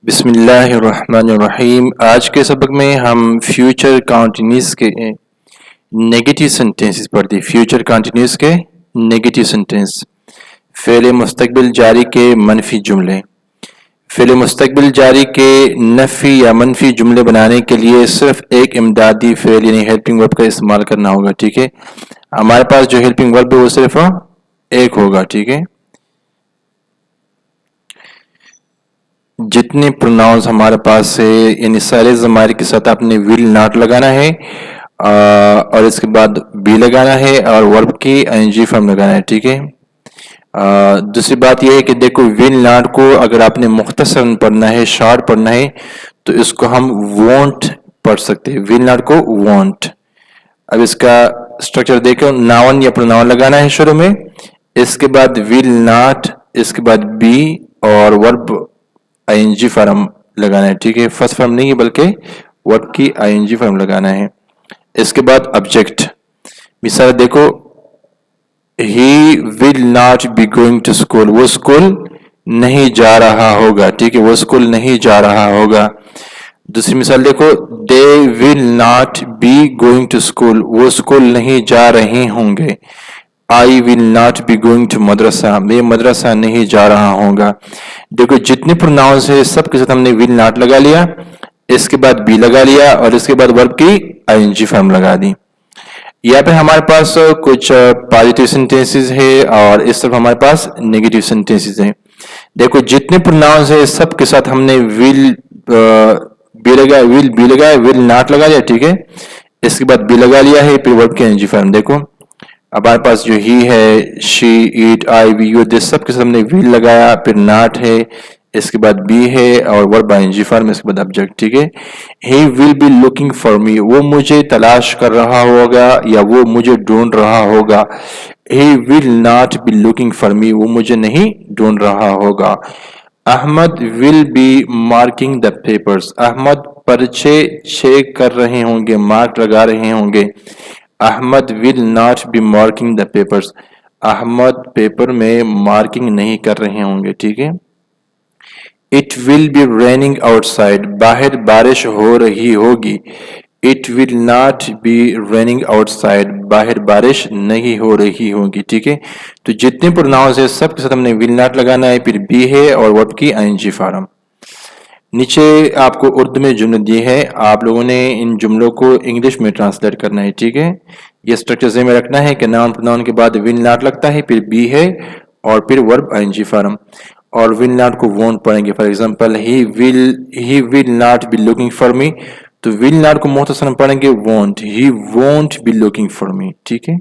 بسم اللہ الرحمن الرحیم۔ آج کے سبق میں ہم فیوچر کانٹینیوس کے نیگیٹو سینٹینسز پڑھتے ہیں۔ فیوچر کانٹینیوس کے نیگیٹو سینٹینس، فعل مستقبل جاری کے منفی جملے۔ فعل مستقبل جاری کے نفی یا منفی جملے بنانے کے لیے صرف ایک امدادی فعل یعنی ہیلپنگ ورب کا استعمال کرنا ہوگا، ٹھیک ہے۔ ہمارے پاس جو ہیلپنگ ورب ہے وہ صرف ایک ہوگا، ٹھیک ہے۔ جتنے پروناؤنز ہمارے پاس ہے یعنی سارے ضمائر کے ساتھ آپ نے ول ناٹ لگانا ہے اور اس کے بعد بی لگانا ہے اور ورب کی این جی فارم لگانا ہے، ٹھیک ہے۔ دوسری بات یہ ہے کہ دیکھو ول ناٹ کو اگر آپ نے مختصر پڑھنا ہے، شارٹ پڑھنا ہے تو اس کو ہم وونٹ پڑھ سکتے ہیں، ول ناٹ کو وونٹ۔ اب اس کا سٹرکچر دیکھو، ناون یا پروناؤن لگانا ہے شروع میں، اس کے بعد ول ناٹ، اس کے بعد بی اور ورب آئی این جی فارم لگانا ہے، ٹھیک ہے۔ فرسٹ فارم نہیں ہے بلکہ ورب کی آئی این جی فارم لگانا ہے۔ اس کے بعد آبجیکٹ، مثال دیکھو، he will not be going to school, وہ اسکول نہیں جا رہا ہوگا، ٹھیک ہے، وہ اسکول نہیں جا رہا ہوگا۔ دوسری مثال دیکھو، they will not be going to school, وہ اسکول نہیں جا رہے ہوں گے۔ I will not be going to مدرسہ، میں مدرسہ نہیں جا رہا ہوں گا۔ دیکھو جتنے پروناؤنس ہیں سب کے ساتھ ہم نے ول ناٹ لگا لیا، اس کے بعد بی لگا لیا اور اس کے بعد ورب کی آئی این جی فارم لگا دی۔ یہاں پہ ہمارے پاس کچھ پازیٹیو سینٹینسز ہے اور اس طرف ہمارے پاس نیگیٹو سینٹینسز ہیں۔ دیکھو جتنے پروناؤنس ہیں سب کے ساتھ ہم نے ول بی لگایا، ول ناٹ لگا لیا، ٹھیک ہے۔ اس کے بعد بی لگا لیا ہے، پھر ورب کی این جی فارم۔ دیکھو اب ہمارے پاس جو ہی ہے، شی، ایٹ، آئی، وی، یو، دس، سب کے ساتھ ہم نے ول لگایا، پھر ناٹ ہے، اس کے بعد بی ہے اور ورب آئی این جی فارم، اس کے بعد آبجیکٹ، ٹھیک ہے۔ He will be looking for me, وہ مجھے تلاش کر رہا ہوگا یا وہ مجھے ڈھونڈ رہا ہوگا۔ He will not be looking for me, وہ مجھے نہیں ڈھونڈ رہا ہوگا۔ Ahmed will be marking the papers, Ahmed پرچے چیک کر رہے ہوں گے، مارک لگا رہے ہوں گے۔ Ahmed will not be marking the papers, Ahmed paper میں مارکنگ نہیں کر رہے ہوں گے، ٹھیک ہے۔ It will be raining outside، باہر بارش ہو رہی ہوگی۔ It will not be raining outside، باہر بارش نہیں ہو رہی ہوگی، ٹھیک ہے۔ تو جتنے پروناؤنس ہیں سب کے ساتھ ہم نے will not لگانا ہے، پھر بی ہے اور ورب کی آئی این جی فارم۔ نیچے آپ کو اردو میں جملے دی ہے، آپ لوگوں نے ان جملوں کو انگلش میں ٹرانسلیٹ کرنا ہے، ٹھیک ہے۔ یہ اسٹرکچر ذہن میں رکھنا ہے کہ ناؤن پروناؤن کے بعد will not لگتا ہے، پھر بی ہے اور پھر ورب آئی این جی فارم، اور will not کو won't پڑھیں گے۔ For example he will not be looking for me، تو will not کو مختصراً پڑھیں گے won't، he won't be looking for me، ٹھیک ہے۔